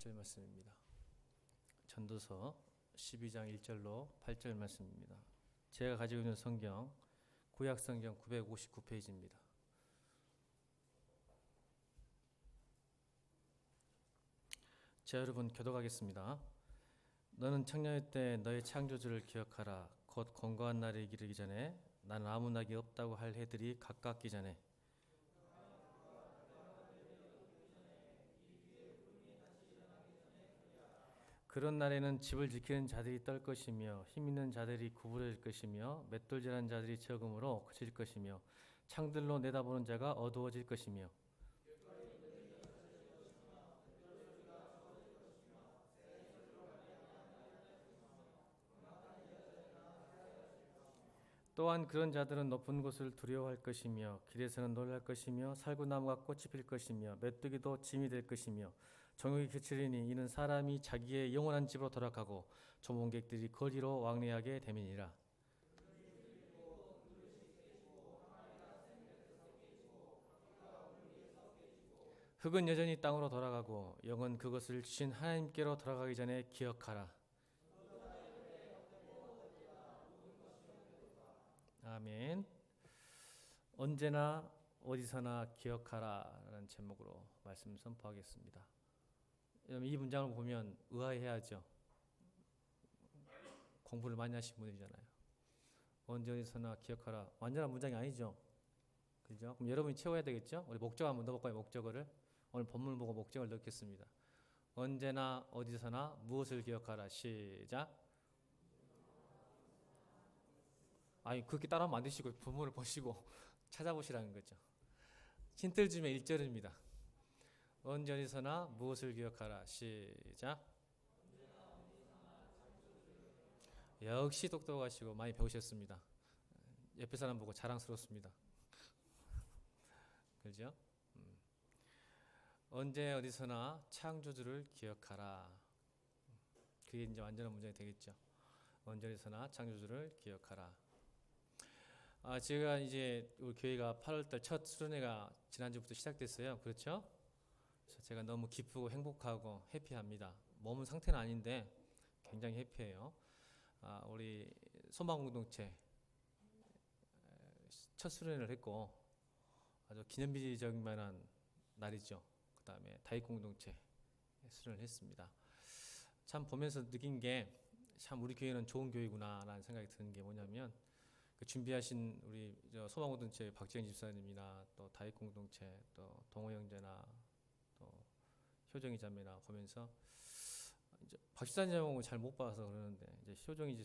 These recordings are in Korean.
1절 말씀입니다. 전도서 12장 1절로 8절 말씀입니다. 제가 가지고 있는 성경 구약 성경 959페이지입니다. 자, 여러분 교독하겠습니다. 너는 청년의 때 너의 창조주를 기억하라. 곧 건강한 날이 이르기 전에 나는 아무 낙이 없다고 할 해들이 가깝기 전에 그런 날에는 집을 지키는 자들이 떨 것이며 힘 있는 자들이 구부러질 것이며 맷돌질하는 자들이 적음으로 그칠 것이며 창들로 내다보는 자가 어두워질 것이며 또한 그런 자들은 높은 곳을 두려워할 것이며 길에서는 놀랄 것이며 살구나무가 꽃이 필 것이며 메뚜기도 짐이 될 것이며 정욕이 그치리니 이는 사람이 자기의 영원한 집으로 돌아가고 조문객들이 거리로 왕래하게 됨이니라. 흙은 여전히 땅으로 돌아가고 영은 그것을 주신 하나님께로 돌아가기 전에 기억하라. 아멘. 언제나 어디서나 기억하라라는 제목으로 말씀 선포하겠습니다. 여러분 이 문장을 보면 의아해하죠. 공부를 많이 하신 분이잖아요. 언제 어디서나 기억하라. 완전한 문장이 아니죠. 그죠? 그럼 여러분이 채워야 되겠죠? 우리 목적 한번 넣어볼까요? 목적어를. 오늘 본문을 보고 목적을 넣겠습니다. 언제나 어디서나 무엇을 기억하라. 시작. 아니 그렇게 따라하면 안 되시고 본문을 보시고 찾아보시라는 거죠. 힌트를 주면 1절입니다. 언제 어디서나 무엇을 기억하라. 시작. 역시 똑똑하시고 많이 배우셨습니다. 옆에 사람 보고 자랑스럽습니다. 그렇죠? 언제 어디서나 창조주를 기억하라. 그게 이제 완전한 문장이 되겠죠. 언제 어디서나 창조주를 기억하라. 제가 이제 우리 교회가 8월달 첫 수련회가 지난주부터 시작됐어요. 그렇죠? 그래서 제가 너무 기쁘고 행복하고 해피합니다. 몸은 상태는 아닌데 굉장히 해피해요. 우리 소망공동체 첫 수련회를 했고 아주 기념비적인 만한 날이죠. 그 다음에 다윗공동체 수련을 했습니다. 참 보면서 느낀 게 참 우리 교회는 좋은 교회구나 라는 생각이 드는 게 뭐냐면 그 준비하신 우리 소망공동체 박재현 집사님이나 또 다윗공동체 또 동호 형제나 또 효정이 자매나 보면서 이제 박 집사님하고 잘 못 봐서 그러는데 이제 효정이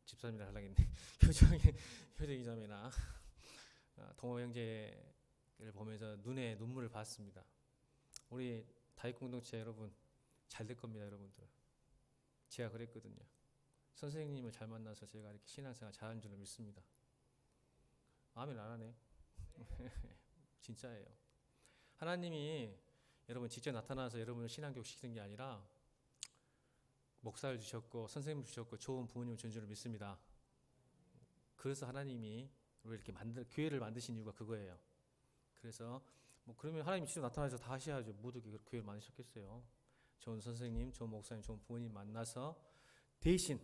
집사님이라 하려겠네. 효정이 자매나 동호 형제를 보면서 눈에 눈물을 봤습니다. 우리 다윗공동체 여러분 잘 될 겁니다, 여러분들. 제가 그랬거든요. 선생님을 잘 만나서 제가 이렇게 신앙생활 잘하는 줄 믿습니다. 아멘 안 하네. 진짜예요. 하나님이 여러분 직접 나타나서 여러분을 신앙교육 시키는 게 아니라 목사를 주셨고 선생님을 주셨고 좋은 부모님을 준 줄 믿습니다. 그래서 하나님이 우리 이렇게 교회를 만드신 이유가 그거예요. 그래서 뭐 그러면 하나님이 직접 나타나서 다 하셔야죠. 모두 교회를 만드셨겠어요. 좋은 선생님, 좋은 목사님, 좋은 부모님 만나서 대신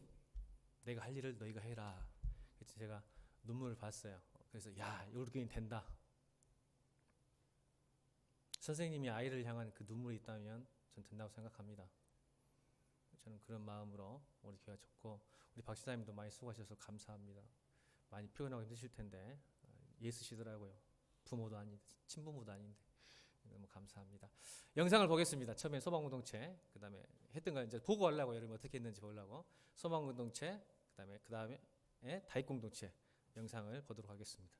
내가 할 일을 너희가 해라. 그래서 제가 눈물을 봤어요. 그래서 야, 우리 교회는 된다. 선생님이 아이를 향한 그 눈물이 있다면 전 된다고 생각합니다. 저는 그런 마음으로 우리 교회가 좋고 우리 박 시장님도 많이 수고하셔서 감사합니다. 많이 피곤하고 힘드실 텐데 예쓰시더라고요. 부모도 아닌데 친부모도 아닌데 너무 감사합니다. 영상을 보겠습니다. 처음에 소망공동체, 그 다음에 했던 거 이제 보고 하려고 여러분 어떻게 했는지 보려고 소망공동체, 그 다음에 다윗공동체 영상을 보도록 하겠습니다.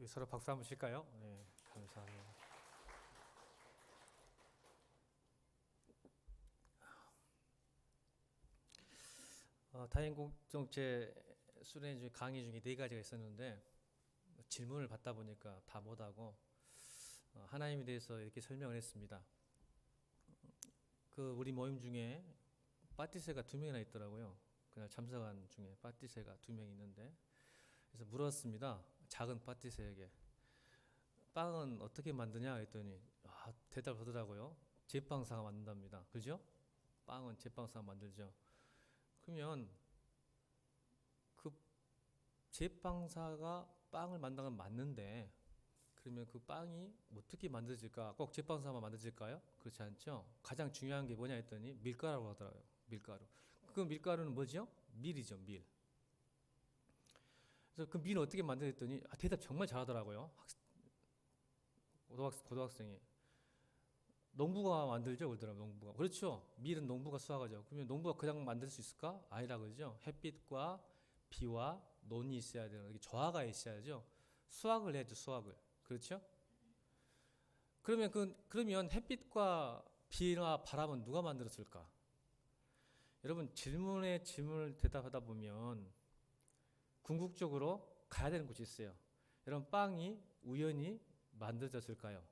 우리 서로 박수 한번 칠까요? 네, 감사합니다. 다인공동체 수련 중에 강의 중에 4가지가 있었는데 질문을 받다 보니까 다 못하고 하나님에 대해서 이렇게 설명을 했습니다. 그 우리 모임 중에 빠띠새가 2명이나 있더라고요. 그날 참석한 중에 빠띠새가 2명 있는데, 그래서 물었습니다. 작은 빠띠새에게 빵은 어떻게 만드냐 했더니 대답하더라고요. 제빵사가 만든답니다. 그죠? 빵은 제빵사가 만들죠. 그러면 그 제빵사가 빵을 만드는 건 맞는데, 그러면 그 빵이 어떻게 만들어질까? 꼭 제빵사만 만들어질까요? 그렇지 않죠. 가장 중요한 게 뭐냐 했더니 밀가루라고 하더라고요. 밀가루. 그 밀가루는 뭐죠? 밀이죠, 밀. 그래서 그 밀을 어떻게 만들었더니 대답 정말 잘하더라고요. 고등학생이. 농부가 만들죠, 그러더라고요. 농부가. 그렇죠. 밀은 농부가 수확하죠. 그러면 농부가 그냥 만들 수 있을까? 아니라 그러죠. 햇빛과 비와 논이 있어야 되는, 이게 조화가 있어야죠. 수확을 해야죠, 수확을. 그렇죠? 그러면 햇빛과 비나 바람은 누가 만들었을까? 여러분, 질문에 질문을 대답하다 보면 궁극적으로 가야 되는 곳이 있어요. 여러분, 빵이 우연히 만들어졌을까요?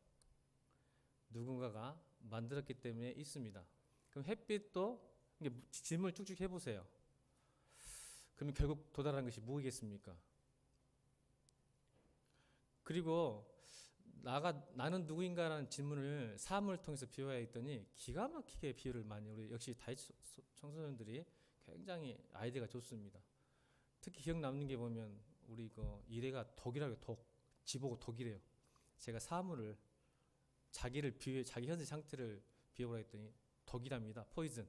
누군가가 만들었기 때문에 있습니다. 그럼 햇빛도, 질문을 쭉쭉 해보세요. 그러면 결국 도달하는 것이 무엇이겠습니까? 그리고 나는 누구인가라는 질문을 삶을 통해서 비유해 있더니 기가 막히게 비유를 많이, 우리 역시 다이 청소년들이 굉장히 아이디어가 좋습니다. 특히 기억 남는 게 보면 우리 이래가 독이라고, 지보고 독이래요. 제가 사물을 자기 현재 상태를 비유하라 했더니 독이랍니다. 포이즌.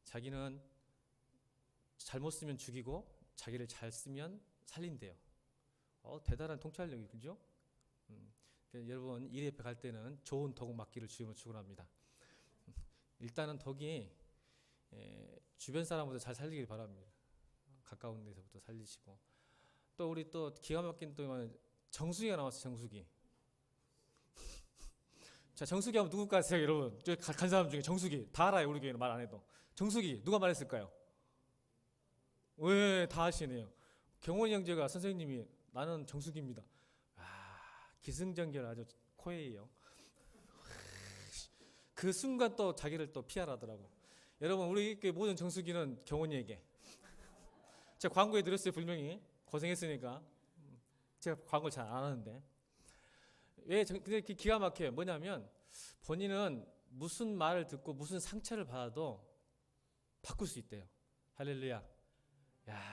자기는 잘못 쓰면 죽이고 자기를 잘 쓰면 살린대요. 대단한 통찰력이, 그죠? 그러니까 여러분, 일에 앞에 갈 때는 좋은 독 맞기를 주님으로 축원합니다. 일단은 독이 주변 사람보다 잘 살리길 바랍니다. 가까운 데서부터 살리시고. 또 우리 또 기가 막힌 또 정수기가 나왔어요. 정수기. 자, 정수기 하면 누구 같으세요, 여러분? 간 사람 중에 정수기 다 알아요. 우리 교회는 말 안 해도. 정수기 누가 말했을까요? 왜 다 아시네요. 경원이 형제가 선생님이 나는 정수기입니다. 기승전결 아주 코에요. 그 순간 또 자기를 또 피하라더라고. 여러분, 우리 교회 모든 정수기는 경원이에게. 제가 광고에 들었어요. 분명히 고생했으니까. 제가 광고를 잘 안 하는데. 근데 기가 막혀요. 뭐냐면 본인은 무슨 말을 듣고 무슨 상처를 받아도 바꿀 수 있대요. 할렐루야.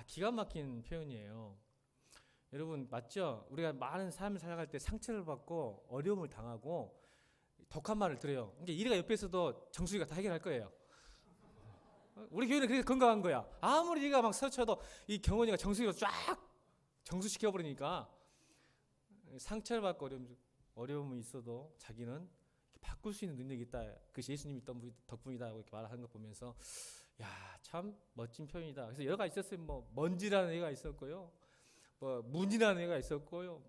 기가 막힌 표현이에요. 여러분, 맞죠? 우리가 많은 삶을 살아갈 때 상처를 받고 어려움을 당하고 독한 말을 들어요. 그러니까 이래가 옆에서도 정수기가 다 해결할 거예요. 우리 교회는 그렇게 건강한 거야. 아무리 네가 막 서쳐도 이 경원이가 정수기로 쫙 정수시켜버리니까 상처를 받고 어려움이 있어도 자기는 바꿀 수 있는 능력이 있다. 그것이 예수님이 있던 덕분이다 하고 이렇게 말하는 거 보면서 참 멋진 표현이다. 그래서 여러 가지 있었어요. 먼지라는 애가 있었고요. 문이라는 애가 있었고요.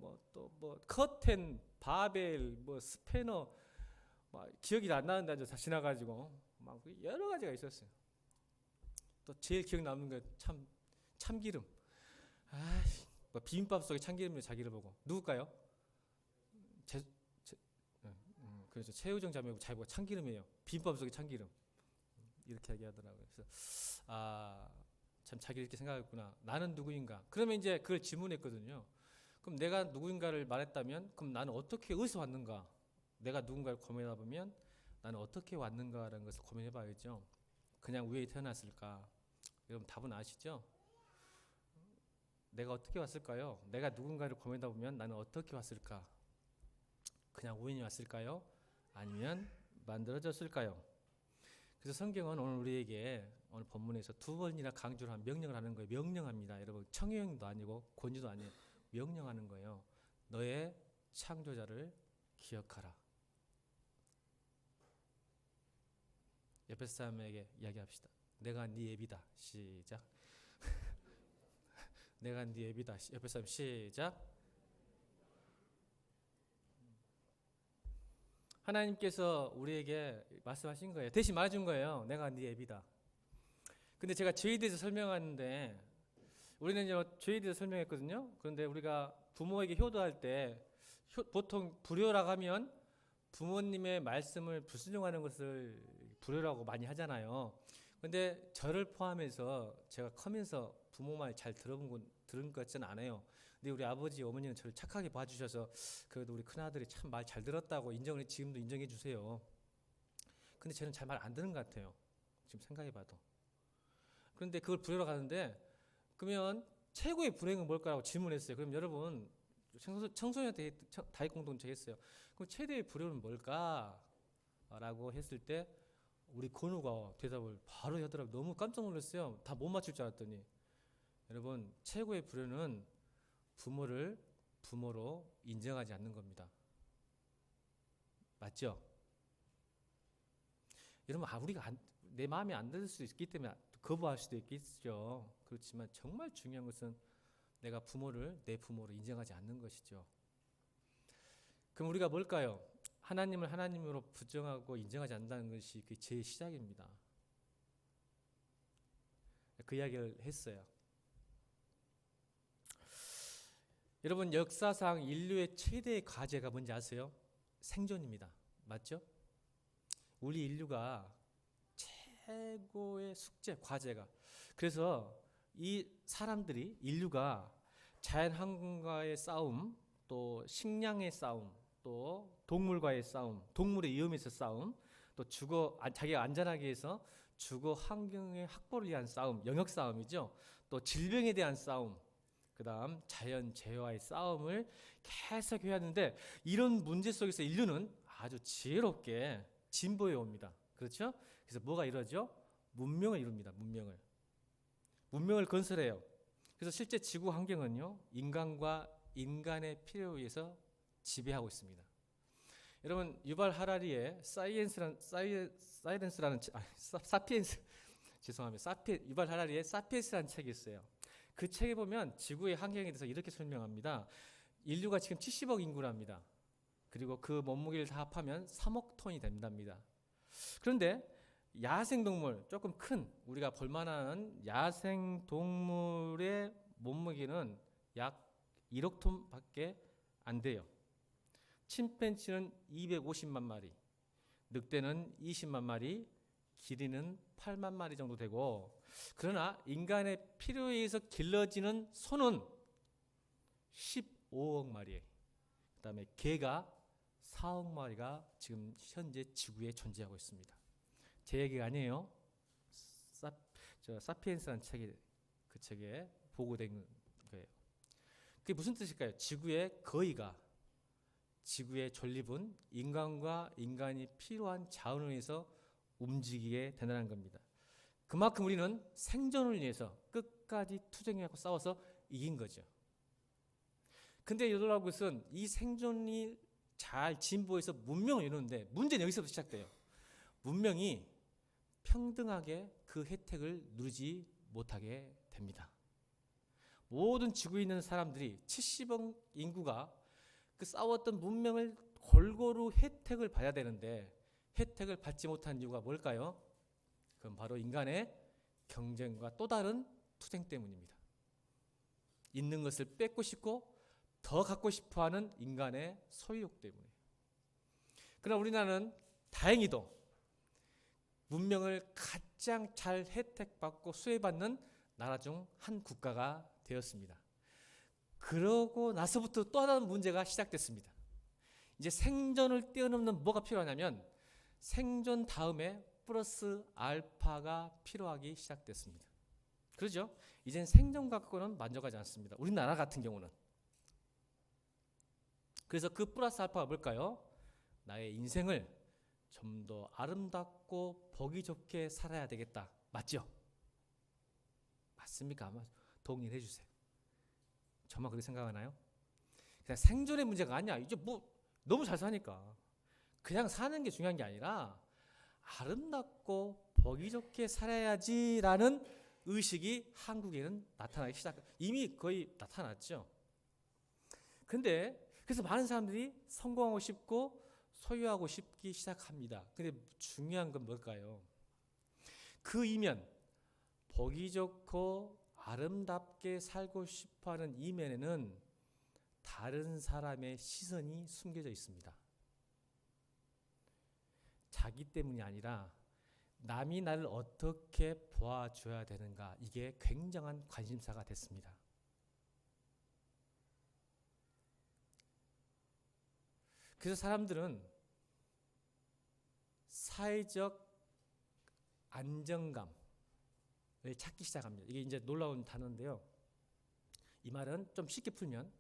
커튼, 바벨, 스패너, 기억이 안 나는데 아주 다 지나가지고 여러 가지가 있었어요. 또 제일 기억 남는 게 참기름. 비빔밥 속에 참기름을 자기를 보고 누굴까요? 그래서 최우정 자매하고 자기가 참기름이에요. 비빔밥 속에 참기름. 이렇게 얘기하더라고요. 그래서 참 자기를 이렇게 생각했구나. 나는 누구인가? 그러면 이제 그걸 질문했거든요. 그럼 내가 누구인가를 말했다면 그럼 나는 어디서 왔는가? 내가 누군가를 고민하다 보면 나는 어떻게 왔는가라는 것을 고민해 봐야죠. 그냥 우연히 태어났을까? 여러분, 답은 아시죠? 내가 어떻게 왔을까요? 내가 누군가를 고민하다 보면 나는 어떻게 왔을까? 그냥 우연히 왔을까요? 아니면 만들어졌을까요? 그래서 성경은 오늘 우리에게 오늘 본문에서 2번이나 강조를 한 명령을 하는 거예요. 명령합니다. 여러분, 청형도 아니고 권유도 아니에요. 명령하는 거예요. 너의 창조자를 기억하라. 옆에 사람에게 이야기합시다. 내가 네 애비다. 시작. 내가 네 애비다. 옆에 사람 시작. 하나님께서 우리에게 말씀하신 거예요. 대신 말해준 거예요. 내가 네 애비다. 근데 제가 죄에 대해서 설명하는데 우리는 이제 죄에 대해서 설명했거든요. 그런데 우리가 부모에게 효도할 때 보통 불효라고 하면 부모님의 말씀을 불순종하는 것을 불효라고 많이 하잖아요. 근데 저를 포함해서 제가 커면서 부모 말 잘 들은 것 같지는 않아요. 근데 우리 아버지 어머니는 저를 착하게 봐주셔서 그래도 우리 큰아들이 참 말 잘 들었다고 지금도 인정해 주세요. 근데 저는 잘 말 안 듣는 것 같아요. 지금 생각해봐도. 그런데 그걸 불효라고 하는데 그러면 최고의 불행은 뭘까라고 질문했어요. 그럼 여러분 청소년한테 다익 공동체 했어요. 그럼 최대의 불효는 뭘까? 라고 했을 때 우리 건우가 대답을 바로 하더라고요. 너무 깜짝 놀랐어요. 다 못 맞출 줄 알았더니 여러분 최고의 불효는 부모를 부모로 인정하지 않는 겁니다. 맞죠? 여러분 우리가 내 마음에 안 들 수도 있기 때문에 거부할 수도 있겠죠. 그렇지만 정말 중요한 것은 내가 내 부모로 인정하지 않는 것이죠. 그럼 우리가 뭘까요? 하나님을 하나님으로 부정하고 인정하지 않는다는 것이 그 죄의 시작입니다. 그 이야기를 했어요. 여러분 역사상 인류의 최대의 과제가 뭔지 아세요? 생존입니다. 맞죠? 우리 인류가 최고의 숙제, 과제가. 그래서 이 인류가 자연환경과의 싸움, 또 식량의 싸움, 또 동물과의 싸움, 동물의 위험에서 싸움, 또 자기가 안전하기 위해서 주거 환경의 확보를 위한 싸움, 영역 싸움이죠. 또 질병에 대한 싸움, 그 다음 자연 재해와의 싸움을 계속 해야 하는데 이런 문제 속에서 인류는 아주 지혜롭게 진보해 옵니다. 그렇죠? 그래서 뭐가 이루어져? 문명을 이룹니다. 문명을 건설해요. 그래서 실제 지구 환경은요, 인간과 인간의 필요에 의해서 지배하고 있습니다. 여러분 유발 하라리의 유발 하라리의 사피엔스라는 책이 있어요. 그 책에 보면 지구의 환경에 대해서 이렇게 설명합니다. 인류가 지금 70억 인구랍니다. 그리고 그 몸무게를 다 합하면 3억 톤이 된답니다. 그런데 야생동물, 조금 큰 우리가 볼만한 야생동물의 몸무게는 약 1억 톤밖에 안 돼요. 침팬지는 250만 마리, 늑대는 20만 마리, 기린은 8만 마리 정도 되고, 그러나 인간의 필요에 의해서 길러지는 소는 15억 마리, 그 다음에 개가 4억 마리가 지금 현재 지구에 존재하고 있습니다. 제 얘기가 아니에요. 사피엔스라는 그 책에 보고된 거예요. 그게 무슨 뜻일까요? 지구의 존립은 인간과 인간이 필요한 자원을 위해서 움직이게 된다는 겁니다. 그만큼 우리는 생존을 위해서 끝까지 투쟁하고 싸워서 이긴 거죠. 근데 놀라운 것은 이 생존이 잘 진보해서 문명을 이루는데 문제는 여기서부터 시작돼요. 문명이 평등하게 그 혜택을 누리지 못하게 됩니다. 모든 지구에 있는 사람들이 70억 인구가 그 싸웠던 문명을 골고루 혜택을 봐야 되는데 혜택을 받지 못한 이유가 뭘까요? 그건 바로 인간의 경쟁과 또 다른 투쟁 때문입니다. 있는 것을 뺏고 싶고 더 갖고 싶어하는 인간의 소유욕 때문에. 그러나 우리나라는 다행히도 문명을 가장 잘 혜택받고 수혜받는 나라 중 한 국가가 되었습니다. 그러고 나서부터 또 다른 문제가 시작됐습니다. 이제 생존을 뛰어넘는 뭐가 필요하냐면 생존 다음에 플러스 알파가 필요하기 시작됐습니다. 그렇죠? 이젠 생존 갖고는 만족하지 않습니다. 우리나라 같은 경우는. 그래서 그 플러스 알파가 뭘까요? 나의 인생을 좀 더 아름답고 보기 좋게 살아야 되겠다. 맞죠? 맞습니까? 아마 동의를 해주세요. 저만 그렇게 생각하나요? 그냥 생존의 문제가 아니야. 이제 뭐 너무 잘 사니까 그냥 사는 게 중요한 게 아니라 아름답고 보기 좋게 살아야지라는 의식이 한국에는 나타나기 이미 거의 나타났죠. 근데 그래서 많은 사람들이 성공하고 싶고 소유하고 싶기 시작합니다. 근데 중요한 건 뭘까요? 그 이면, 보기 좋고 아름답게 살고 싶어하는 이면에는 다른 사람의 시선이 숨겨져 있습니다. 자기 때문이 아니라 남이 나를 어떻게 보아줘야 되는가, 이게 굉장한 관심사가 됐습니다. 그래서 사람들은 사회적 안정감을 찾기 시작합니다. 이게 이제 놀라운 단어인데요. 이 말은 좀 쉽게 풀면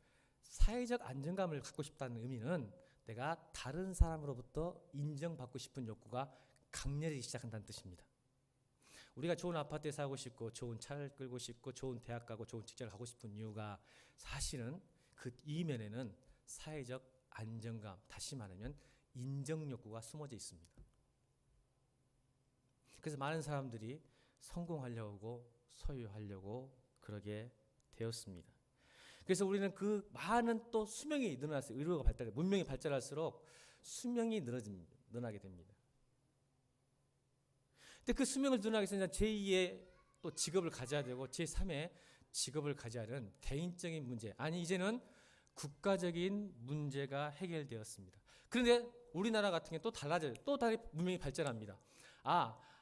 사회적 안정감을 갖고 싶다는 의미는 내가 다른 사람으로부터 인정받고 싶은 욕구가 강렬해지기 시작한다는 뜻입니다. 우리가 좋은 아파트에 살고 싶고 좋은 차를 끌고 싶고 좋은 대학 가고 좋은 직장을 가고 싶은 이유가 사실은 그 이면에는 사회적 안정감, 다시 말하면 인정 욕구가 숨어져 있습니다. 그래서 많은 사람들이 성공하려고 소유하려고 그러게 되었습니다. 그래서 우리는 그 많은 또 수명이 늘어났어요. 의료가 발달해 문명이 발달할수록 수명이 늘어나게 됩니다. 근데 그 수명을 늘어나기 위해서 제2의 또 직업을 가져야 되고 제3의 직업을 가져야 하는 개인적인 문제, 아니 이제는 국가적인 문제가 해결되었습니다. 그런데 우리나라 같은 게 또 달라져요. 또 다른 문명이 발전합니다.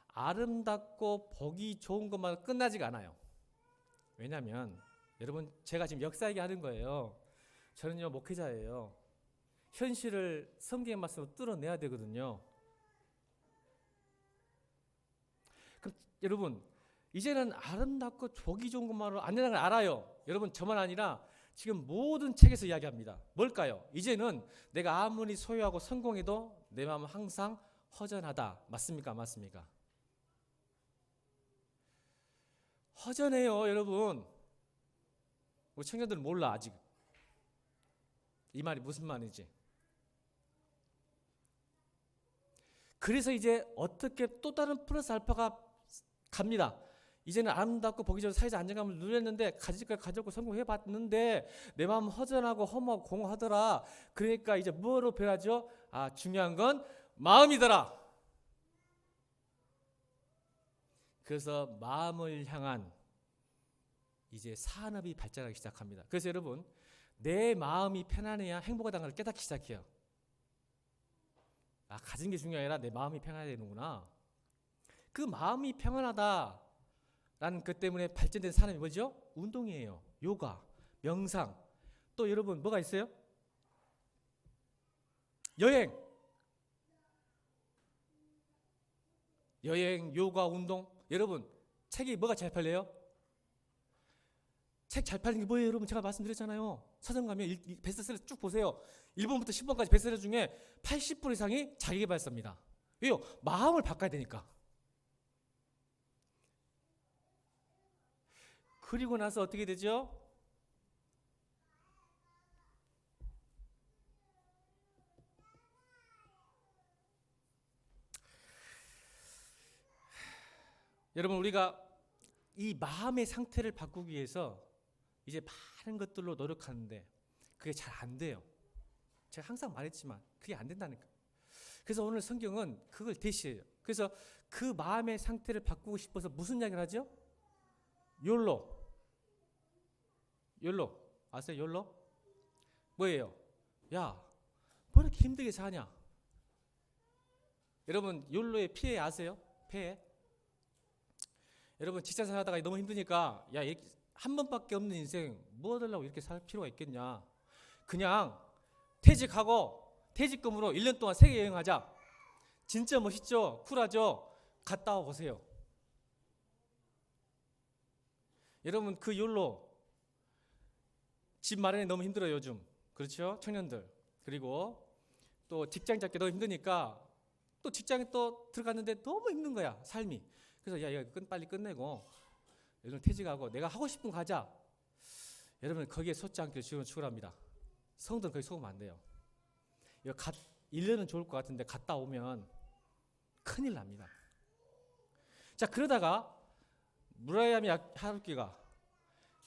아름답고 보기 좋은 것만 끝나지가 않아요. 왜냐하면 여러분, 제가 지금 역사 얘기하는 거예요. 저는요 목회자예요. 현실을 성경의 말씀으로 뚫어내야 되거든요. 그럼 여러분, 이제는 아름답고 보기 좋은 것만으로 안 되는 걸 알아요. 여러분, 저만 아니라 지금 모든 책에서 이야기합니다. 뭘까요? 이제는 내가 아무리 소유하고 성공해도 내 마음은 항상 허전하다. 맞습니까? 맞습니까? 허전해요, 여러분. 우리 청년들은 몰라 아직. 이 말이 무슨 말인지. 그래서 이제 어떻게 또 다른 플러스 알파가 갑니다. 이제는 아름답고 보기 좋은 사회적 안정감을 누렸는데 가질걸 가졌고 성공해봤는데 내 마음 허전하고 허무하고 공허하더라. 그러니까 이제 뭐로 변하죠? 중요한 건 마음이더라. 그래서 마음을 향한 이제 산업이 발전하기 시작합니다. 그래서 여러분, 내 마음이 편안해야 행복하다는 걸 깨닫기 시작해요. 가진 게 중요한 게 아니라 내 마음이 편안해야 되는구나. 그 마음이 평안하다라는 것 때문에 발전된 산업이 뭐죠? 운동이에요. 요가, 명상. 또 여러분 뭐가 있어요? 여행, 요가, 운동. 여러분, 책이 뭐가 잘 팔려요? 책 잘 팔리는 게 뭐예요? 여러분, 제가 말씀드렸잖아요. 서점 가면 베스트셀러 쭉 보세요. 1번부터 10번까지 베스트셀러 중에 80% 이상이 자기계발서입니다. 왜요? 마음을 바꿔야 되니까. 그리고 나서 어떻게 되죠? 여러분, 우리가 이 마음의 상태를 바꾸기 위해서 이제 많은 것들로 노력하는데 그게 잘 안 돼요. 제가 항상 말했지만 그게 안 된다니까. 그래서 오늘 성경은 그걸 대시해요. 그래서 그 마음의 상태를 바꾸고 싶어서 무슨 이야기를 하죠? 욜로. 아세요? 욜로? 뭐예요? 야, 뭐 이렇게 힘들게 사냐? 여러분, 욜로의 피해 아세요? 폐해? 여러분, 직장생활 하다가 너무 힘드니까 이렇게 한 번밖에 없는 인생 뭐 하려고 이렇게 살 필요가 있겠냐. 그냥 퇴직하고 퇴직금으로 1년 동안 세계 여행하자. 진짜 멋있죠? 쿨하죠? 갔다 와 보세요. 여러분, 그 욜로 집 마련이 너무 힘들어요, 요즘. 그렇죠? 청년들. 그리고 또 직장 잡기 너무 힘드니까 또 직장에 또 들어갔는데 너무 힘든 거야, 삶이. 그래서 이거 빨리 끝내고 요즘 퇴직하고 내가 하고 싶은 거 가자. 여러분, 거기에 솟지 않기를 주님은 축원합니다. 성도는 거기 속으면 안 돼요. 1년은 좋을 것 같은데 갔다 오면 큰일 납니다. 자, 그러다가 무라야미 하루키가,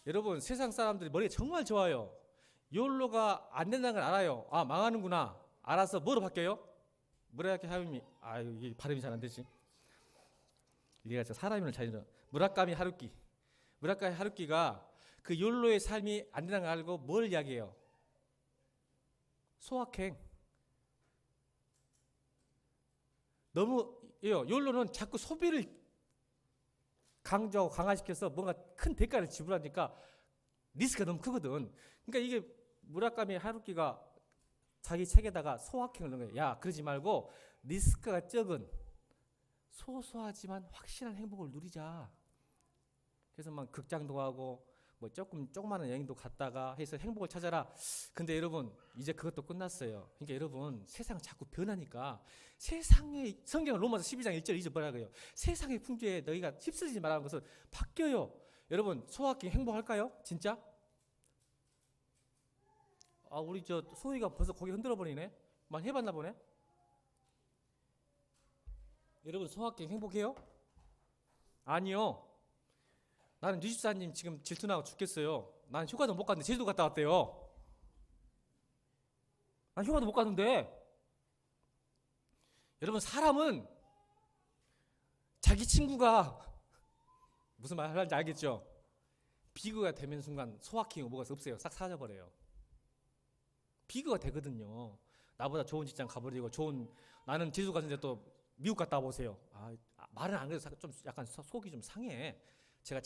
여러분, 세상 사람들이 머리가 정말 좋아요. 욜로가 안 된다는 걸 알아요. 망하는구나. 알아서 뭐로 바뀌어요? 무라카미 하루키, 아유 이게 발음이 잘 안 되지. 이게 사람이면 잘 무라카미 하루키. 무라카미 하루키가 그 욜로의 삶이 안 된다는 걸 알고 뭘 이야기해요? 소확행. 너무 욜로는 자꾸 소비를 강조하고 강화시켜서 뭔가 큰 대가를 지불하니까 리스크가 너무 크거든. 그러니까 이게 무라카미 하루키가 자기 책에다가 소확행을 넣은 거예요. 야, 그러지 말고 리스크가 적은 소소하지만 확실한 행복을 누리자. 그래서 막 극장도 가고 뭐 조그마한 여행도 갔다가 해서 행복을 찾아라. 근데 여러분 이제 그것도 끝났어요. 그러니까 여러분 세상 자꾸 변하니까 세상의 성경은 로마서 12장 1절 2절 뭐라 그래요? 세상의 풍조에 너희가 휩쓸리지 말라는 것은 바뀌어요. 여러분 소확행 행복할까요? 진짜? 아 우리 저 소희가 벌써 고개 흔들어 버리네. 많이 해봤나 보네. 여러분 소확행 행복해요? 아니요. 나는 유집사님 지금 질투나고 죽겠어요. 난 휴가도 못 갔는데 제주도 갔다 왔대요. 난 휴가도 못 갔는데. 여러분 사람은 자기 친구가 무슨 말 하는지 알겠죠? 비교가 되면 순간 소확행 뭐가 없어요. 싹 사라져버려요. 비교가 되거든요. 나보다 좋은 직장 가버리고 나는 제주도 갔는데 또 미국 갔다 와보세요. 말은 안 그래도 좀 약간 속이 좀 상해. 제가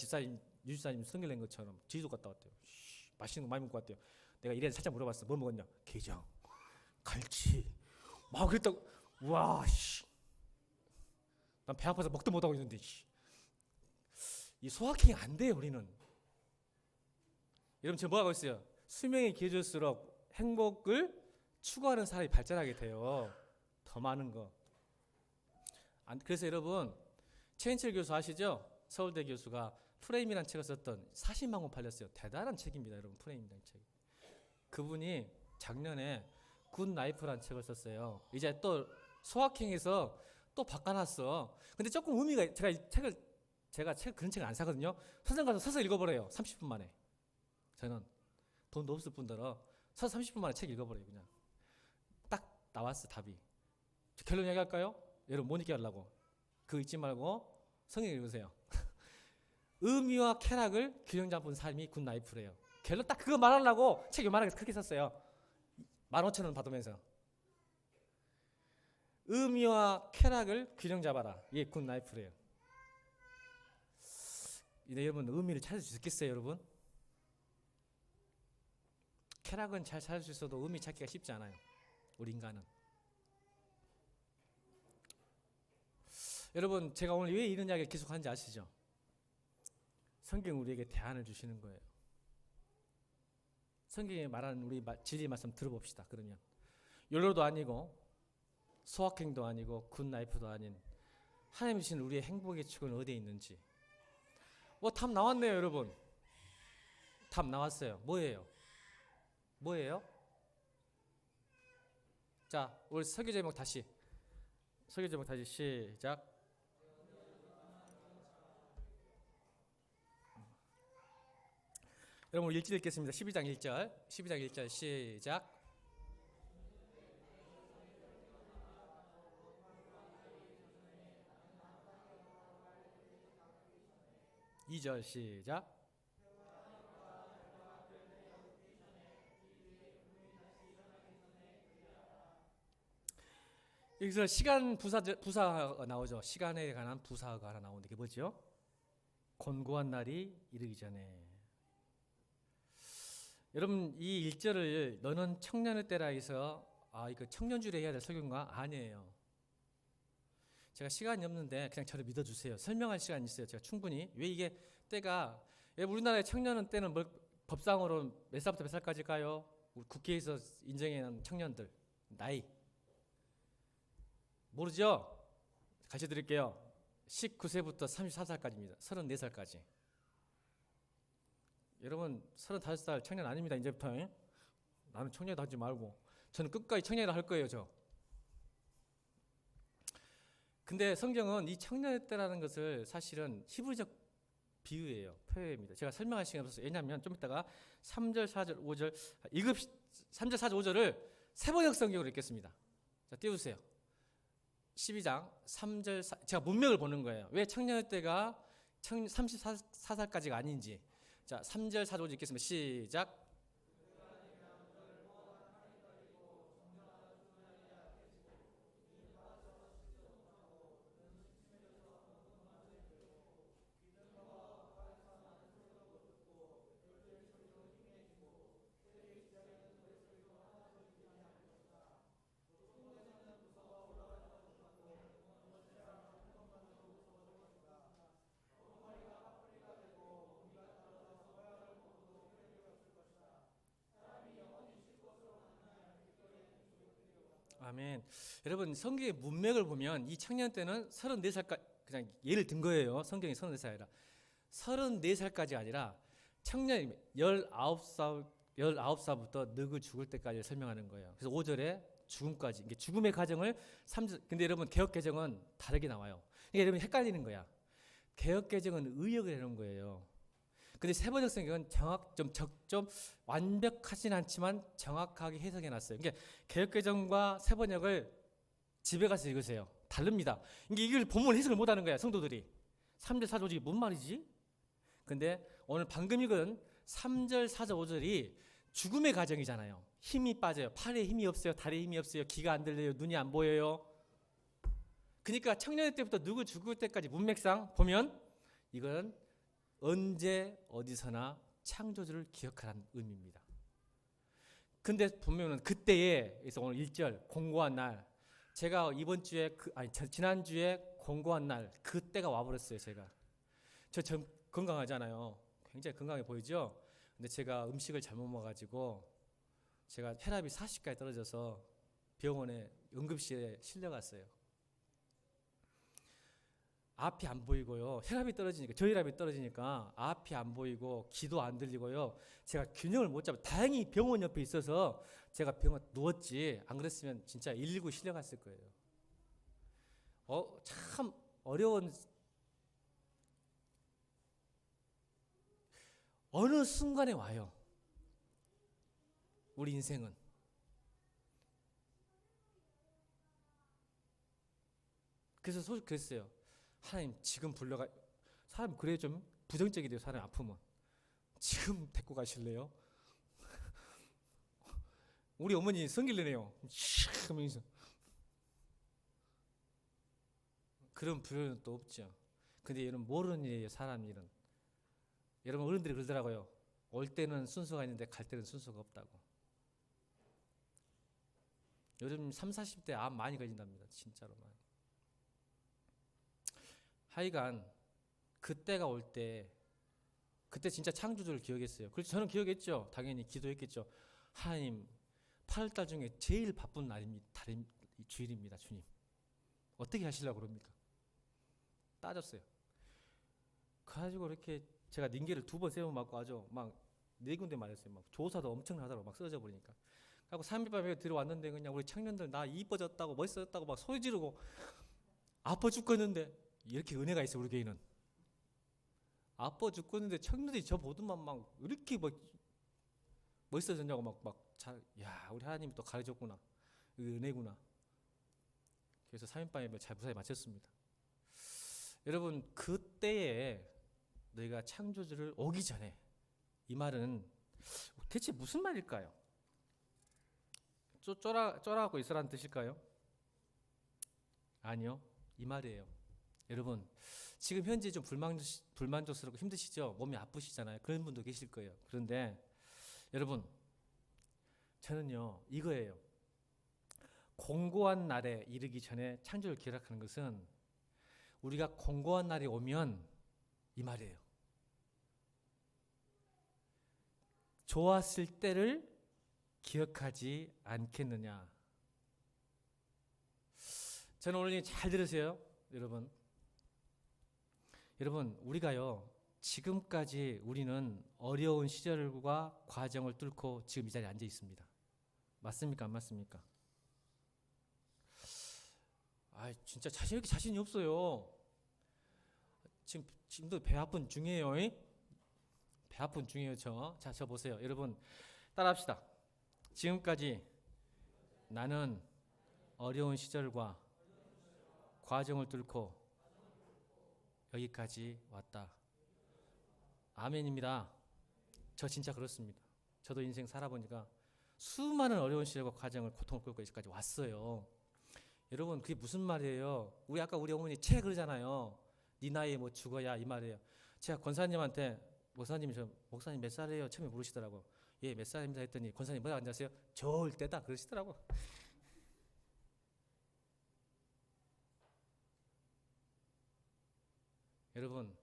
유집사님 성경 낸 것처럼 제주도 갔다 왔대요. 맛있는 거 많이 먹고 왔대요. 내가 이래 살짝 물어봤어. 뭐 먹었냐? 게장, 갈치. 막 그랬다고. 와, 씨. 난 배 아파서 먹도 못 하고 있는데. 이 소확행이 안 돼요, 우리는. 여러분, 제가 뭐 하고 있어요? 수명이 길어질수록 행복을 추구하는 사람이 발전하게 돼요. 더 많은 거. 그래서 여러분, 최인철 교수 아시죠? 서울대 교수가 프레임이라는 책을 썼던 40만 권 팔렸어요. 대단한 책입니다, 여러분. 프레임이라는 책. 그분이 작년에 굿 라이프라는 책을 썼어요. 이제 또 소확행에서 또 바꿔놨어. 근데 조금 의미가 제가 그런 책을 안 사거든요. 서점 가서 서서 읽어버려요. 30분 만에. 저는 돈도 없을 뿐더러 서서 30분 만에 책 읽어버려요. 그냥 딱 나왔어 답이. 결론 얘기할까요? 여러분 못 잊게 하려고 그거 잊지 말고 성경 읽으세요. 의미와 쾌락을 균형 잡은 삶이 굿 라이프래요. 결론 딱 그거 말하려고 책 요만하게 그렇게 썼어요. 15,000원 받으면서 의미와 쾌락을 균형 잡아라. 이게 굿 라이프래요. 여러분 의미를 찾을 수 있겠어요, 여러분? 쾌락은 잘 찾을 수 있어도 의미 찾기가 쉽지 않아요. 우리 인간은. 여러분 제가 오늘 왜 이런 이야기를 계속 하는지 아시죠? 성경 우리에게 대안을 주시는 거예요. 성경에 말하는 우리 진리 말씀 들어봅시다. 그러면 욜로도 아니고 소확행도 아니고 굿 라이프도 아닌 하나님이 주신 우리의 행복의 축은 어디에 있는지. 답 나왔네요, 여러분. 답 나왔어요. 뭐예요? 자, 우리 설교 제목 다시 시작. 여러분 1절 읽겠습니다. 12장 1절 시작. 2절 시작. 여기서 시간 부사가 나오죠. 시간에 관한 부사가 하나 나오는데 그게 뭐죠? 곤고한 날이 이르기 전에. 여러분 이 1절을 너는 청년의 때라 해서 이거 청년주일에 해야 될 설교인가? 아니에요. 제가 시간이 없는데 그냥 저를 믿어주세요. 설명할 시간이 있어요. 제가 충분히. 왜 이게 때가 우리나라의 청년은 때는 법상으로 몇 살부터 몇 살까지일까요? 우리 국회에서 인정해놓은 청년들 나이 모르죠? 가르쳐 드릴게요. 19세부터 34살까지입니다. 34살까지. 여러분 35살 청년 아닙니다. 이제부터. 나는 청년 하지 말고 저는 끝까지 청년을 할 거예요. 근데 성경은 이 청년의 때라는 것을 사실은 히브리적 비유예요. 표현입니다. 제가 설명할 시간이 없어서. 왜냐하면 좀 이따가 3절, 4절, 5절 3절, 4절, 5절을 세번역 성경으로 읽겠습니다. 자, 띄워주세요. 12장 3절 제가 문맥을 보는 거예요. 왜 청년의 때가 34살까지가 아닌지. 자, 3절 4절 읽겠습니다. 시작. 아멘. 여러분 성경의 문맥을 보면 이 청년 때는 34살까지 그냥 예를 든 거예요. 성경이 34살 아니라 34살까지 아니라 청년 19살부터 늙어 죽을 때까지 설명하는 거예요. 그래서 5절에 죽음까지. 이게 죽음의 과정을 3절. 근데 여러분 개역 개정은 다르게 나와요. 이게 여러분 헷갈리는 거야. 개역 개정은 의역을 해놓은 거예요. 근데 세번역 성경은 좀 완벽하진 않지만 정확하게 해석해 놨어요. 그러니까 개역개정과 세번역을 집에 가서 읽으세요. 다릅니다. 이걸 본문 해석을 못 하는 거야, 성도들이. 3절 4절 5절이 뭔 말이지? 근데 오늘 방금 읽은 3절 4절 5절이 죽음의 과정이잖아요. 힘이 빠져요. 팔에 힘이 없어요. 다리에 힘이 없어요. 귀가 안 들려요. 눈이 안 보여요. 그러니까 청년의 때부터 누구 죽을 때까지 문맥상 보면 이건 언제 어디서나 창조주를 기억하라는 의미입니다. 근데 보면은 그때에 그래서 오늘 1절 공고한 날 제가 이번 주에 지난주에 공고한 날 그때가 와버렸어요. 제가 저 건강하잖아요. 굉장히 건강해 보이죠? 근데 제가 음식을 잘못 먹어가지고 제가 혈압이 40까지 떨어져서 병원에 응급실에 실려갔어요. 앞이 안 보이고요. 혈압이 떨어지니까 저혈압이 떨어지니까 앞이 안 보이고 귀도 안 들리고요. 제가 균형을 못 잡아. 다행히 병원 옆에 있어서 제가 병원 누웠지. 안 그랬으면 진짜 119 실려갔을 거예요. 참 어려운 어느 순간에 와요. 우리 인생은. 그래서 그랬어요. 하나님 지금 불러가. 사람 그래 좀 부정적이 돼요. 사람 아프면 지금 데리고 가실래요? 우리 어머니 성길래네요. 하면서 그런 불효는 또 없죠. 근데 여러분 모르는 일이에요. 사람 일은. 여러분 어른들이 그러더라고요. 올 때는 순서가 있는데 갈 때는 순서가 없다고. 요즘 30, 40대 암 많이 걸린답니다. 진짜로 많이. 하여간 그때가 올 때 그때 진짜 창조주를 기억했어요. 그래서 저는 기억했죠. 당연히 기도했겠죠. 하나님 8월달 중에 제일 바쁜 날입니다. 주일입니다. 주님 어떻게 하시려고 그럽니까? 따졌어요. 그래가지고 이렇게 제가 닌게를 2번 3번 맞고 아주 막 4군데 맞았어요. 막 조사도 엄청나더라고. 막 쓰러져 버리니까. 그리고 3일 밤에 들어왔는데 그냥 우리 청년들 나 이뻐졌다고 멋있어졌다고 막 소리 지르고 아파 죽겠는데 이렇게 은혜가 있어. 우리 교회는 아파 죽겠는데 청년들이 저 보더만 막 이렇게 막 멋있어졌냐고 야 우리 하나님이 또 가르쳤구나. 이게 은혜구나. 그래서 3일 밤에 잘 무사히 마쳤습니다. 여러분 그때에 너희가 창조주를 오기 전에 이 말은 대체 무슨 말일까요? 쫄아갖고 있으라는 뜻일까요? 아니요. 이 말이에요. 여러분 지금 현재 좀 불만족스럽고 힘드시죠? 몸이 아프시잖아요. 그런 분도 계실 거예요. 그런데 여러분 저는요 이거예요. 공고한 날에 이르기 전에 창조를 기억하는 것은 우리가 공고한 날이 오면 이 말이에요. 좋았을 때를 기억하지 않겠느냐. 저는 오늘 잘 들으세요. 여러분 우리가요 지금까지 우리는 어려운 시절과 과정을 뚫고 지금 이 자리에 앉아 있습니다. 맞습니까? 안 맞습니까? 진짜 이렇게 자신이 없어요. 지금도 배 아픈 중이에요. 배 아픈 중이에요. 저 보세요. 여러분 따라합시다. 지금까지 나는 어려운 시절과 과정을 뚫고 여기까지 왔다. 아멘입니다. 저 진짜 그렇습니다. 저도 인생 살아보니까 수많은 어려운 시절과 과정을 고통을 끌고 여기까지 왔어요. 여러분 그게 무슨 말이에요? 우리 어머니 책 그러잖아요. 네 나이에 뭐 죽어야 이 말이에요. 제가 권사님한테 목사님 몇 살이에요? 처음에 물으시더라고. 예, 몇 살입니다 했더니 권사님 뭐라고 앉았어요? 좋을 때다 그러시더라고. 여러분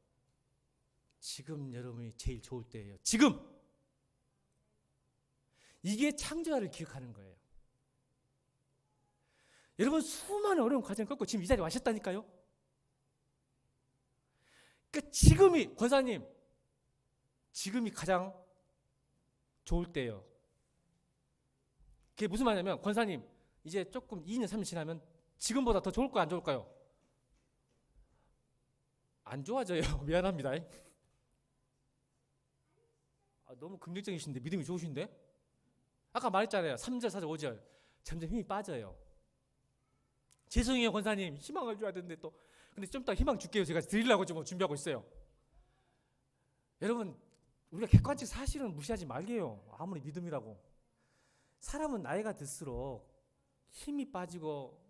지금 여러분이 제일 좋을 때예요. 지금 이게 창조화를 기억하는 거예요. 여러분 수많은 어려운 과정을 겪고 지금 이 자리에 와셨다니까요. 그러니까 지금이 권사님 지금이 가장 좋을 때예요. 그게 무슨 말이냐면 권사님 이제 조금 2년 3년 지나면 지금보다 더 좋을까요 안 좋을까요? 안 좋아져요. 미안합니다. 너무 긍정적이신데 믿음이 좋으신데? 아까 말했잖아요. 3절 4절 5절 점점 힘이 빠져요. 죄송해요 권사님 희망을 줘야 되는데 또 근데 좀 이따 희망 줄게요. 제가 드리려고 지금 준비하고 있어요. 여러분 우리가 객관적 사실은 무시하지 말게요. 아무리 믿음이라고. 사람은 나이가 들수록 힘이 빠지고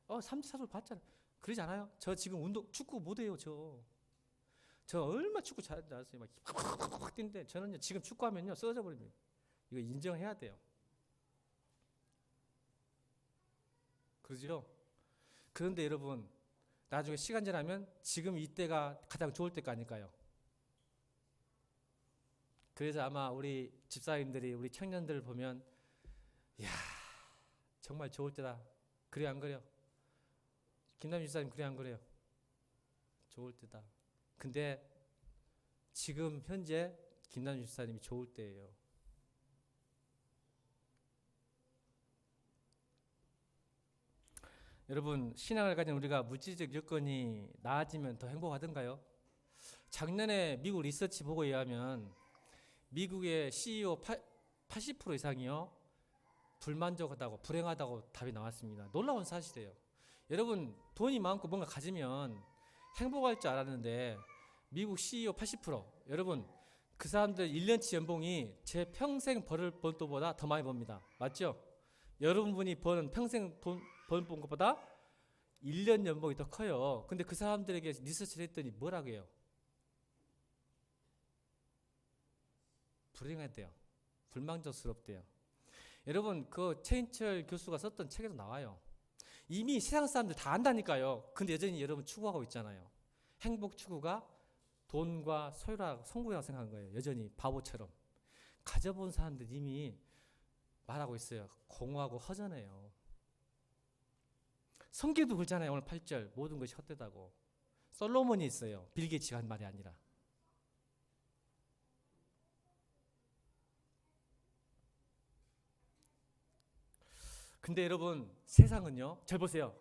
3절 4절 봤잖아요. 그러지 않아요? 저 지금 축구 못해요. 저 얼마 축구 잘했어요. 막 확 뛰는데 저는요 지금 축구하면요 쓰러져 버립니다. 이거 인정해야 돼요. 그러죠? 그런데 여러분 나중에 시간 지나면 지금 이때가 가장 좋을 때가 아닐까요? 그래서 아마 우리 집사님들이 우리 청년들 보면 이야 정말 좋을 때다. 그래 안 그래요? 김남희 집사님 그래 안 그래요? 좋을 때다. 근데 지금 현재 김남희 집사님이 좋을 때예요. 여러분 신앙을 가진 우리가 물질적 여건이 나아지면 더 행복하던가요? 작년에 미국 리서치 보고에 의하면 미국의 CEO 80% 이상이요 불만족하다고 불행하다고 답이 나왔습니다. 놀라운 사실이에요. 여러분 돈이 많고 뭔가 가지면 행복할 줄 알았는데 미국 CEO 80% 여러분 그 사람들 1년치 연봉이 제 평생 벌을 번 돈보다 더 많이 법니다. 맞죠? 여러분이 버는 평생 버는 것보다 1년 연봉이 더 커요. 근데 그 사람들에게 리서치를 했더니 뭐라고 해요? 불행하대요. 불만족스럽대요. 여러분 그 최인철 교수가 썼던 책에도 나와요. 이미 세상 사람들 다 안다니까요. 근데 여전히 여러분 추구하고 있잖아요. 행복 추구가 돈과 소유라 성공이라고 생각한 거예요. 여전히 바보처럼. 가져본 사람들 이미 말하고 있어요. 공허하고 허전해요. 성경도 그렇잖아요. 오늘 8절 모든 것이 헛되다고. 솔로몬이 있어요. 빌 게이츠가 한 말이 아니라. 근데 여러분 세상은요. 잘 보세요.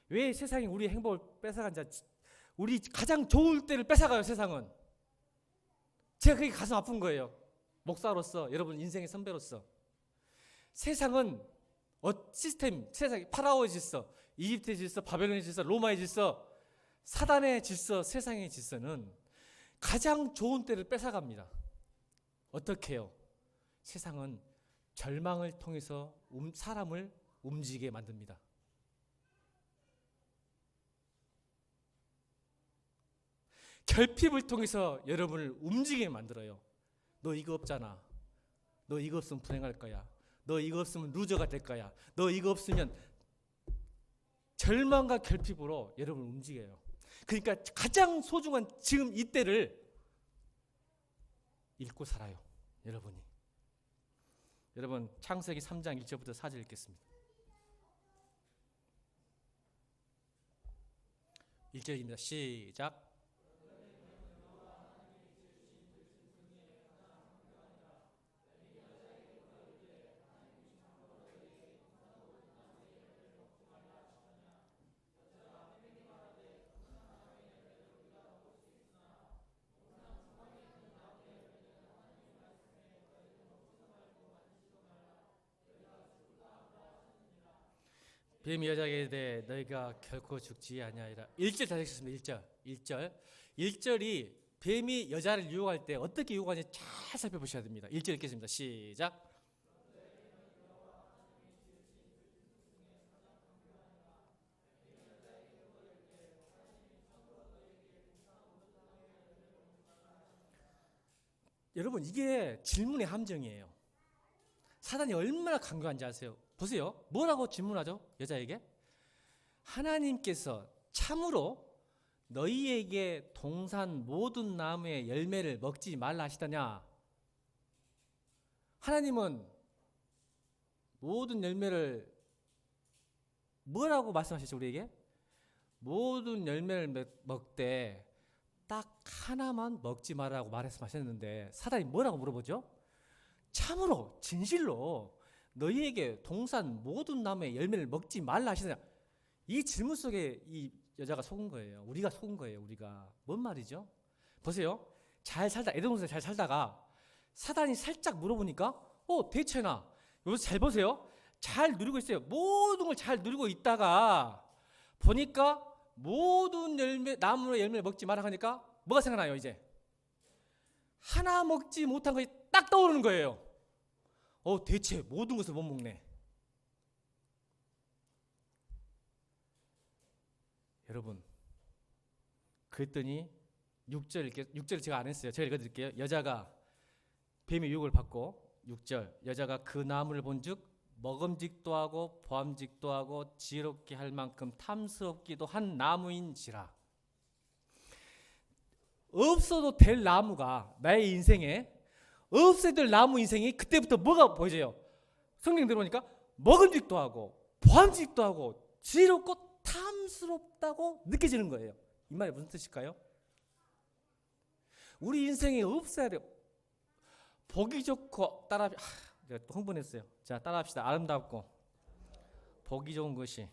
왜 세상이 우리 행복을 뺏어간지 우리 가장 좋을 때를 뺏어가요. 세상은. 제가 그게 가슴 아픈 거예요. 목사로서 여러분 인생의 선배로서. 세상은 시스템 세상이 파라오의 질서 이집트의 질서 바벨론의 질서 로마의 질서 사단의 질서 세상의 질서는 가장 좋은 때를 뺏어갑니다. 어떻게 해요? 세상은 절망을 통해서 사람을 움직이게 만듭니다. 결핍을 통해서 여러분을 움직이게 만들어요. 너 이거 없잖아. 너 이거 없으면 불행할 거야. 너 이거 없으면 루저가 될 거야. 너 이거 없으면 절망과 결핍으로 여러분을 움직여요. 그러니까 가장 소중한 지금 이때를 읽고 살아요. 여러분이. 여러분 창세기 3장 1절부터 4절 읽겠습니다. 1절입니다. 시작. 뱀이 여자에게 대해 너희가 결코 죽지 아니하리라. 1절 다 읽겠습니다. 1절이 뱀이 여자를 유혹할 때 어떻게 유혹하는지 잘 살펴보셔야 됩니다. 1절 읽겠습니다. 시작. 여러분, 이게 질문의 함정이에요. 사단이 얼마나 강경한지 아세요? 보세요. 뭐라고 질문하죠? 여자에게? 하나님께서 참으로 너희에게 동산 모든 나무의 열매를 먹지 말라 하시더냐? 하나님은 모든 열매를 뭐라고 말씀하시죠, 우리에게? 모든 열매를 먹되 딱 하나만 먹지 말라고 말씀하셨는데 사단이 뭐라고 물어보죠? 참으로 진실로 너희에게 동산 모든 나무의 열매를 먹지 말라 하시더냐? 이 질문 속에 이 여자가 속은 거예요. 우리가 속은 거예요. 우리가. 뭔 말이죠? 보세요. 잘 살다 에덴동산에 잘 살다가 사단이 살짝 물어보니까 대체나 여기서 잘 보세요. 잘 누리고 있어요. 모든 걸 잘 누리고 있다가 보니까 모든 열매 나무의 열매를 먹지 마라 하니까 뭐가 생각나요? 이제 하나 먹지 못한 것이 딱 떠오르는 거예요. 대체 모든 것을 못 먹네. 여러분, 그랬더니 6절 제가 안 했어요. 제가 읽어드릴게요. 여자가 뱀의 유혹을 받고 6절 여자가 그 나무를 본즉 먹음직도 하고 보암직도 하고 지혜롭게 할 만큼 탐스럽기도 한 나무인지라. 없어도 될 나무가 나의 인생에 없어야 될 나무 인생이 그때부터 뭐가 보여져요? 성경 들어보니까 먹음직도 하고 보암직도 하고 지혜롭고 탐스럽다고 느껴지는 거예요. 이 말이 무슨 뜻일까요? 우리 인생에 없어야 돼요. 보기 좋고 제가 또 흥분했어요. 자, 따라합시다. 아름답고 보기 좋은 것이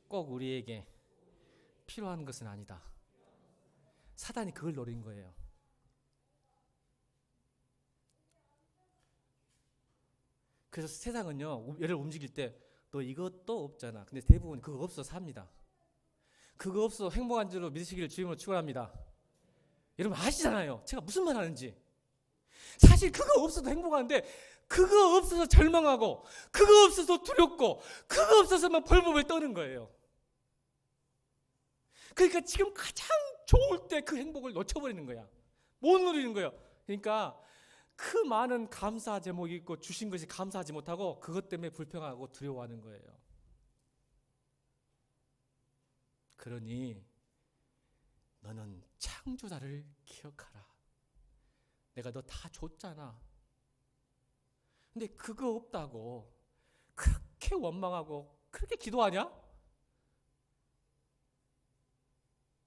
꼭 우리에게 필요한 것은 아니다. 사단이 그걸 노린 거예요. 그래서 세상은요, 얘를 움직일 때 너 이것도 없잖아. 근데 대부분 그거 없어 삽니다. 그거 없어 행복한 줄로 믿으시기를 주임으로 축원합니다. 여러분 아시잖아요. 제가 무슨 말 하는지. 사실 그거 없어도 행복한데 그거 없어서 절망하고 그거 없어서 두렵고 그거 없어서만 벌벌 떠는 거예요. 그러니까 지금 가장 좋을 때 그 행복을 놓쳐버리는 거야. 못 누리는 거예요. 그러니까 그 많은 감사 제목이 있고 주신 것이 감사하지 못하고 그것 때문에 불평하고 두려워하는 거예요. 그러니 너는 창조자를 기억하라. 내가 너 다 줬잖아. 근데 그거 없다고 그렇게 원망하고 그렇게 기도하냐?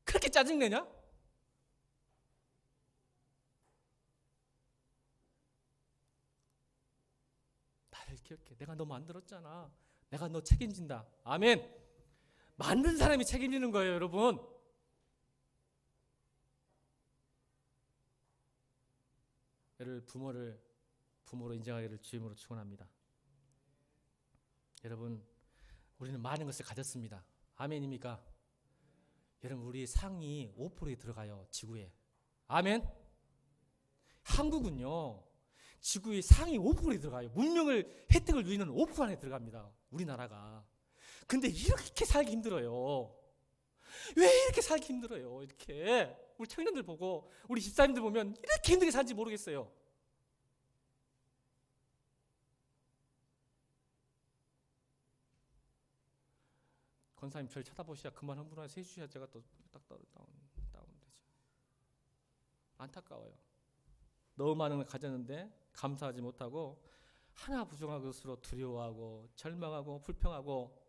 그렇게 짜증내냐? 나를 기억해. 내가 너 만들었잖아. 내가 너 책임진다. 아멘. 만든 사람이 책임지는 거예요, 여러분. 얘를 부모로 인정하기를 주임으로 축원합니다. 여러분, 우리는 많은 것을 가졌습니다. 아멘입니까? 여러분, 우리 상이 5%에 들어가요, 지구에. 아멘. 한국은요, 지구의 상위 5%에 들어가요. 문명을 혜택을 누리는 5% 안에 들어갑니다. 우리나라가. 근데 이렇게 살기 힘들어요. 왜 이렇게 살기 힘들어요? 이렇게 우리 청년들 보고 우리 집사님들 보면 이렇게 힘들게 사는지 모르겠어요. 권사님 저를 쳐다보시야 그만 흥분해서 해주셔야 제가 또 딱 다운되죠. 안타까워요. 너무 많은 걸 가졌는데 감사하지 못하고 하나 부족한 것으로 두려워하고 절망하고 불평하고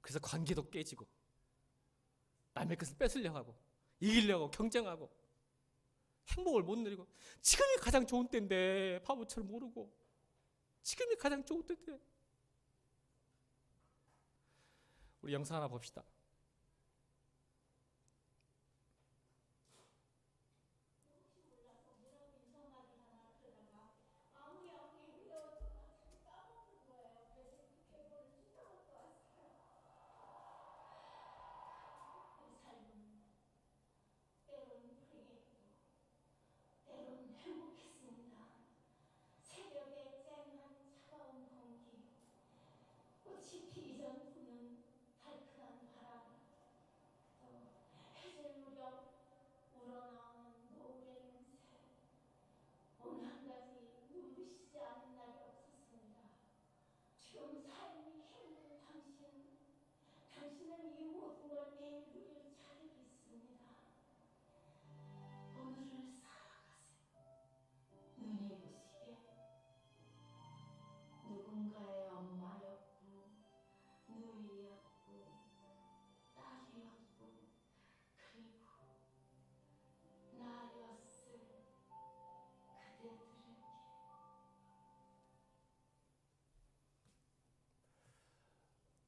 그래서 관계도 깨지고 남의 것을 뺏으려고 하고 이기려고 경쟁하고 행복을 못 누리고 지금이 가장 좋은 때인데 바보처럼 모르고 지금이 가장 좋은 때인데 우리 영상 하나 봅시다.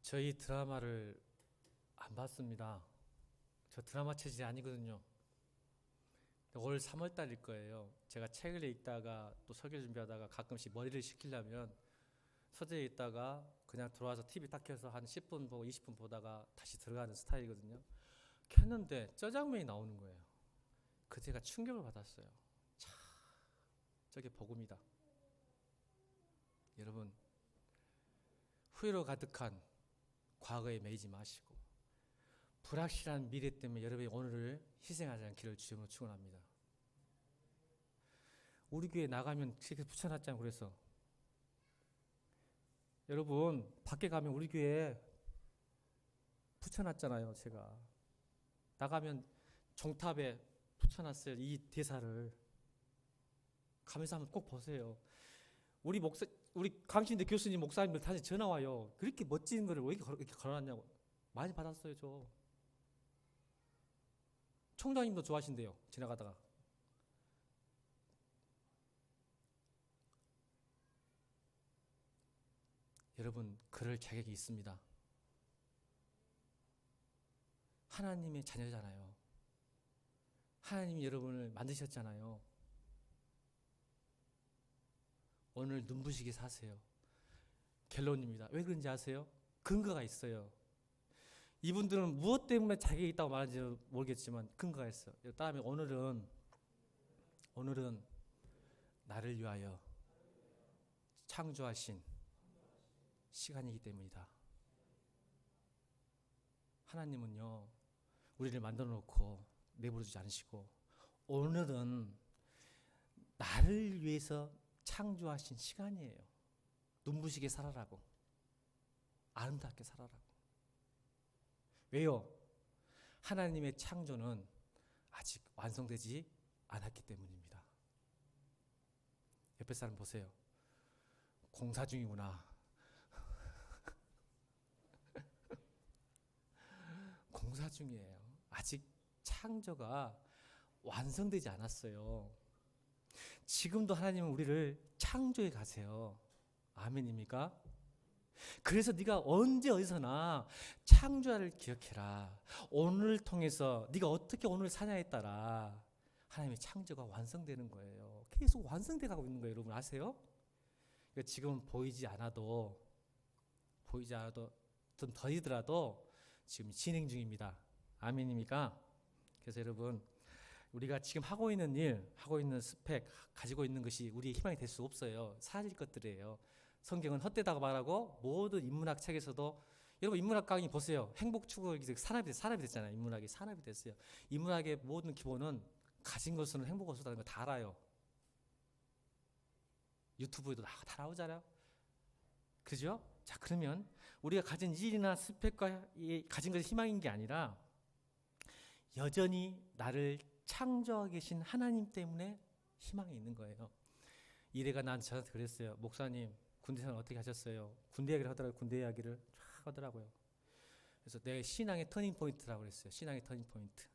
저희 드라마를 안 봤습니다. 저 드라마 체질이 아니거든요. 올 3월 달일 거예요. 제가 책을 읽다가 또 설교 준비하다가 가끔씩 머리를 식히려면 서재에 있다가 그냥 들어와서 TV 딱 켜서 한 10분 보고 20분 보다가 다시 들어가는 스타일이거든요. 켰는데 저 장면이 나오는 거예요. 그때가 충격을 받았어요. 참, 저게 복음이다. 여러분, 후회로 가득한 과거에 매이지 마시고 불확실한 미래 때문에 여러분이 오늘을 희생하지 않기를 주님으로 축원합니다. 우리 교회 나가면 그렇게 붙여놨잖아요. 그래서 여러분 밖에 가면 우리 교회 붙여놨잖아요. 제가 나가면 종탑에 붙여놨어요. 이 대사를 가면서 한번 꼭 보세요. 우리 강신대 교수님 목사님들 다시 전화 와요. 그렇게 멋진 거를 왜 이렇게 걸어놨냐고. 많이 받았어요. 저 총장님도 좋아하신대요. 지나가다가. 여러분 그럴 자격이 있습니다. 하나님의 자녀잖아요. 하나님이 여러분을 만드셨잖아요. 오늘 눈부시게 사세요. 결론입니다. 왜 그런지 아세요? 근거가 있어요. 이분들은 무엇 때문에 자격이 있다고 말하는지 모르겠지만 근거가 있어요. 다음에 오늘은 나를 위하여 창조하신 시간이기 때문이다. 하나님은요 우리를 만들어 놓고 내버려 두지 않으시고 오늘은 나를 위해서 창조하신 시간이에요. 눈부시게 살아라고, 아름답게 살아라고. 왜요? 하나님의 창조는 아직 완성되지 않았기 때문입니다. 옆에 사람 보세요. 공사 중이구나. 공사 중이에요. 아직 창조가 완성되지 않았어요. 지금도 하나님은 우리를 창조해 가세요. 아멘입니까? 그래서 네가 언제 어디서나 창조자를 기억해라. 오늘을 통해서 네가 어떻게 오늘 사냐에 따라 하나님의 창조가 완성되는 거예요. 계속 완성돼 가고 있는 거예요. 여러분 아세요? 그러니까 지금 보이지 않아도 좀 더디더라도 지금 진행 중입니다. 아멘입니까? 그래서 여러분 우리가 지금 하고 있는 일, 하고 있는 스펙, 가지고 있는 것이 우리의 희망이 될 수 없어요. 사라질 것들이에요. 성경은 헛되다고 말하고 모든 인문학 책에서도 여러분 인문학 강의 보세요. 행복 추구가 산업이 됐잖아요. 인문학이 산업이 됐어요. 인문학의 모든 기본은 가진 것은 행복 없었다는 거 다 알아요. 유튜브에도 다 나오잖아요. 그죠? 자 그러면 우리가 가진 일이나 스펙과 가진 것이 희망인 게 아니라 여전히 나를 창조하고 계신 하나님 때문에 희망이 있는 거예요. 이래가 저한테 그랬어요. 목사님 군대 생활 어떻게 하셨어요? 군대 이야기를 하더라고요. 군대 이야기를 쫙 하더라고요. 그래서 내 신앙의 터닝포인트라고 그랬어요. 신앙의 터닝포인트.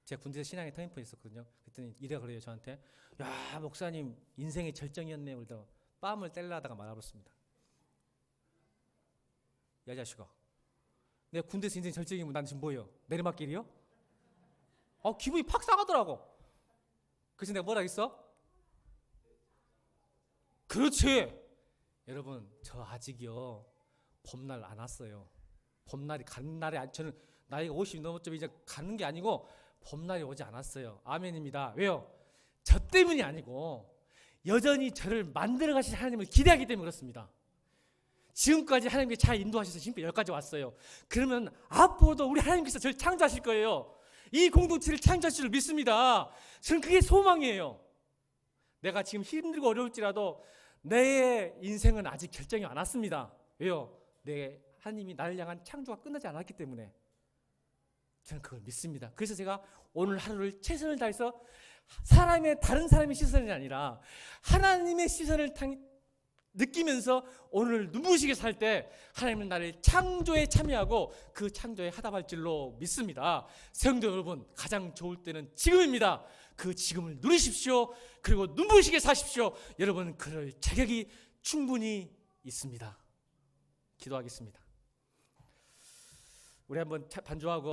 제가 군대에서 신앙의 터닝포인트 있었거든요. 그랬더니 이래가 그래요. 저한테 야 목사님 인생의 절정이었네요. 그러다가 뺨을 때리려다가 말아버렸습니다. 야 자식아 내가 군대에서 인생 절정이면 난 지금 뭐예요? 내리막길이요? 기분이 팍 싸가더라고. 그래서 내가 뭐라 했어? 그렇지. 여러분 저 아직이요 봄날 안 왔어요. 봄날이 가는 날이 저는 나이가 50 넘었죠. 이제 가는 게 아니고 봄날이 오지 않았어요. 아멘입니다. 왜요? 저 때문이 아니고 여전히 저를 만들어 가신 하나님을 기대하기 때문에 그렇습니다. 지금까지 하나님께 잘 인도하셔서 지금까지 여기까지 왔어요. 그러면 앞으로도 우리 하나님께서 저를 창조하실 거예요. 이 공동체를 창조하실 줄 믿습니다. 저는 그게 소망이에요. 내가 지금 힘들고 어려울지라도 내 인생은 아직 결정이 안 왔습니다. 왜요? 내 하나님이 나를 향한 창조가 끝나지 않았기 때문에 저는 그걸 믿습니다. 그래서 제가 오늘 하루를 최선을 다해서 다른 사람의 시선이 아니라 하나님의 시선을 느끼면서 오늘 눈부시게 살 때 하나님은 나를 창조에 참여하고 그 창조에 하답할 줄로 믿습니다. 성도 여러분 가장 좋을 때는 지금입니다. 그 지금을 누리십시오. 그리고 눈부시게 사십시오. 여러분 그럴 자격이 충분히 있습니다. 기도하겠습니다. 우리 한번 반주하고